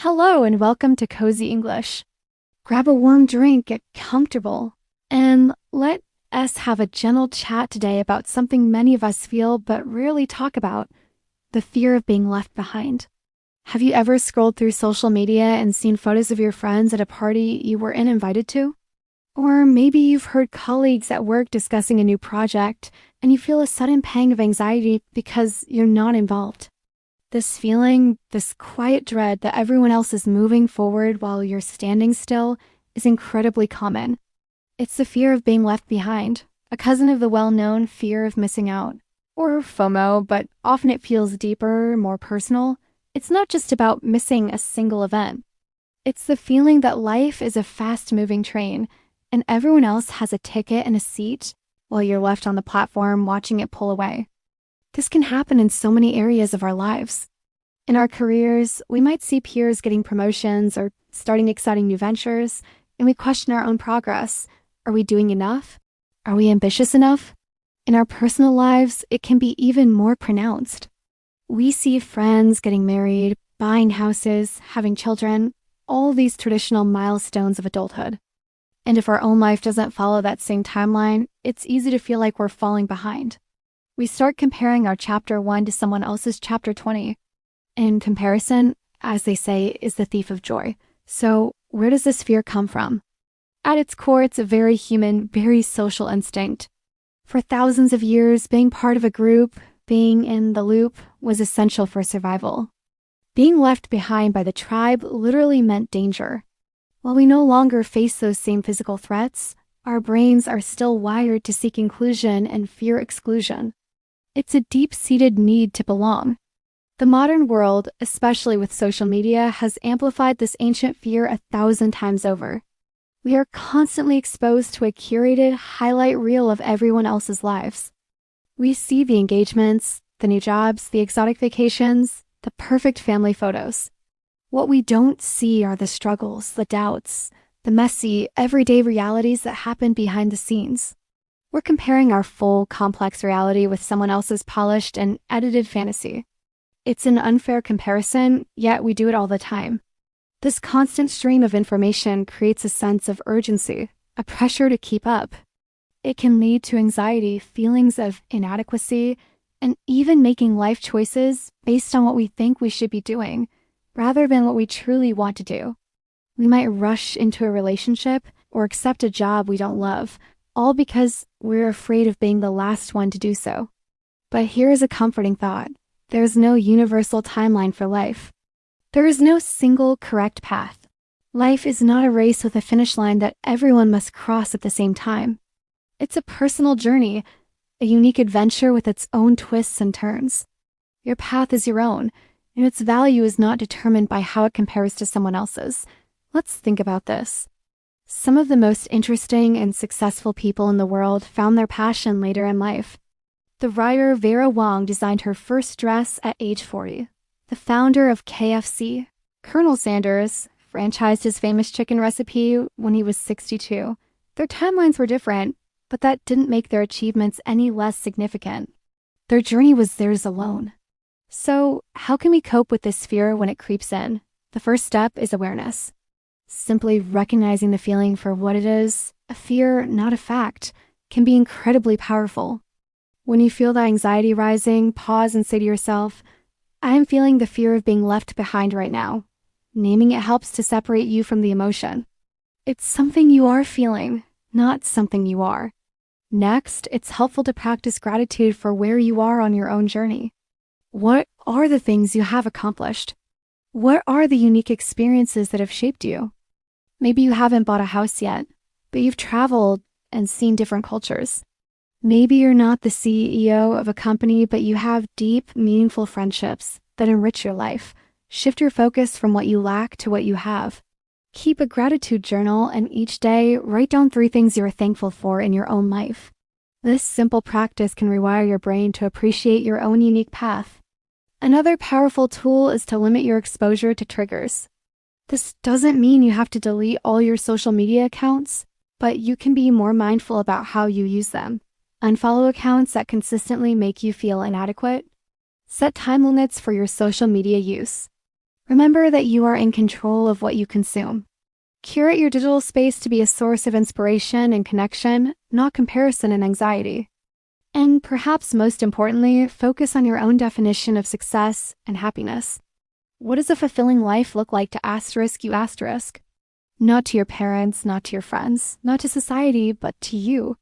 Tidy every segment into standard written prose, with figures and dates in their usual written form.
Hello and welcome to Cozy English. Grab a warm drink, get comfortable, and let us have a gentle chat today about something many of us feel but rarely talk about, the fear of being left behind. Have you ever scrolled through social media and seen photos of your friends at a party you weren't invited to? Or maybe you've heard colleagues at work discussing a new project and you feel a sudden pang of anxiety because you're not involved. This feeling, this quiet dread that everyone else is moving forward while you're standing still, is incredibly common. It's the fear of being left behind, a cousin of the well-known fear of missing out, or FOMO, but often it feels deeper, more personal. It's not just about missing a single event. It's the feeling that life is a fast-moving train, and everyone else has a ticket and a seat while you're left on the platform watching it pull away. This can happen in so many areas of our lives. In our careers, we might see peers getting promotions or starting exciting new ventures, and we question our own progress. Are we doing enough? Are we ambitious enough? In our personal lives, it can be even more pronounced. We see friends getting married, buying houses, having children, all these traditional milestones of adulthood. And if our own life doesn't follow that same timeline, it's easy to feel like we're falling behind. We start comparing our chapter 1 to someone else's chapter 20. And comparison, as they say, is the thief of joy. So where does this fear come from? At its core, it's a very human, very social instinct. For thousands of years, being part of a group, being in the loop, was essential for survival. Being left behind by the tribe literally meant danger. While we no longer face those same physical threats, our brains are still wired to seek inclusion and fear exclusion. It's a deep-seated need to belong. The modern world, especially with social media, has amplified this ancient fear 1,000 times over. We are constantly exposed to a curated highlight reel of everyone else's lives. We see the engagements, the new jobs, the exotic vacations, the perfect family photos. What we don't see are the struggles, the doubts, the messy, everyday realities that happen behind the scenes. We're comparing our full, complex reality with someone else's polished and edited fantasy. It's an unfair comparison, yet we do it all the time. This constant stream of information creates a sense of urgency, a pressure to keep up. It can lead to anxiety, feelings of inadequacy, and even making life choices based on what we think we should be doing, rather than what we truly want to do. We might rush into a relationship or accept a job we don't love, all because we're afraid of being the last one to do so. But here is a comforting thought. There's no universal timeline for life. There is no single correct path. Life is not a race with a finish line that everyone must cross at the same time. It's a personal journey, a unique adventure with its own twists and turns. Your path is your own, and its value is not determined by how it compares to someone else's. Let's think about this. Some of the most interesting and successful people in the world found their passion later in life. The writer Vera Wang designed her first dress at age 40. The founder of KFC, Colonel Sanders, franchised his famous chicken recipe when he was 62. Their timelines were different, but that didn't make their achievements any less significant. Their journey was theirs alone. So, how can we cope with this fear when it creeps in? The first step is awareness. Simply recognizing the feeling for what it is, a fear, not a fact, can be incredibly powerful. When you feel the anxiety rising, pause and say to yourself, I am feeling the fear of being left behind right now. Naming it helps to separate you from the emotion. It's something you are feeling, not something you are. Next, it's helpful to practice gratitude for where you are on your own journey. What are the things you have accomplished? What are the unique experiences that have shaped you? Maybe you haven't bought a house yet, but you've traveled and seen different cultures. Maybe you're not the CEO of a company, but you have deep, meaningful friendships that enrich your life. Shift your focus from what you lack to what you have. Keep a gratitude journal, and each day, write down 3 things you're thankful for in your own life. This simple practice can rewire your brain to appreciate your own unique path. Another powerful tool is to limit your exposure to triggers. This doesn't mean you have to delete all your social media accounts, but you can be more mindful about how you use them. Unfollow accounts that consistently make you feel inadequate. Set time limits for your social media use. Remember that you are in control of what you consume. Curate your digital space to be a source of inspiration and connection, not comparison and anxiety. And perhaps most importantly, focus on your own definition of success and happiness. What does a fulfilling life look like to asterisk you asterisk? Not to your parents, not to your friends, not to society, but to you.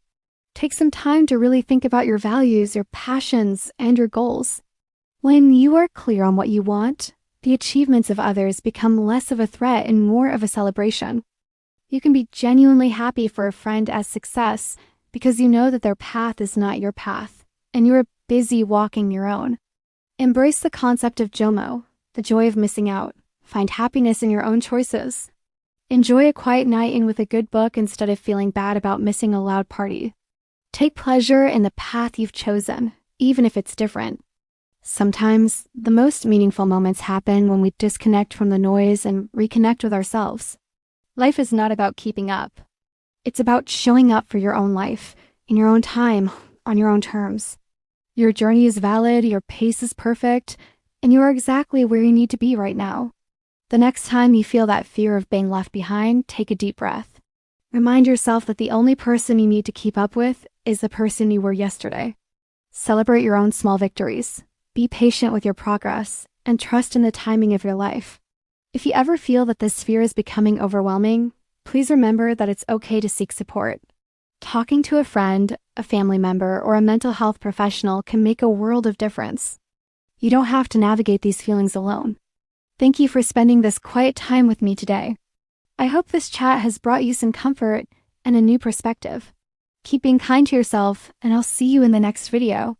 Take some time to really think about your values, your passions, and your goals. When you are clear on what you want, the achievements of others become less of a threat and more of a celebration. You can be genuinely happy for a friend as success because you know that their path is not your path, and you're busy walking your own. Embrace the concept of JOMO, the joy of missing out. Find happiness in your own choices. Enjoy a quiet night in with a good book instead of feeling bad about missing a loud party. Take pleasure in the path you've chosen, even if it's different. Sometimes, the most meaningful moments happen when we disconnect from the noise and reconnect with ourselves. Life is not about keeping up. It's about showing up for your own life, in your own time, on your own terms. Your journey is valid, your pace is perfect, and you are exactly where you need to be right now. The next time you feel that fear of being left behind, take a deep breath. Remind yourself that the only person you need to keep up with is the person you were yesterday. Celebrate your own small victories. Be patient with your progress, and trust in the timing of your life. If you ever feel that this fear is becoming overwhelming, please remember that it's okay to seek support. Talking to a friend, a family member, or a mental health professional can make a world of difference. You don't have to navigate these feelings alone. Thank you for spending this quiet time with me today. I hope this chat has brought you some comfort and a new perspective. Keep being kind to yourself, and I'll see you in the next video.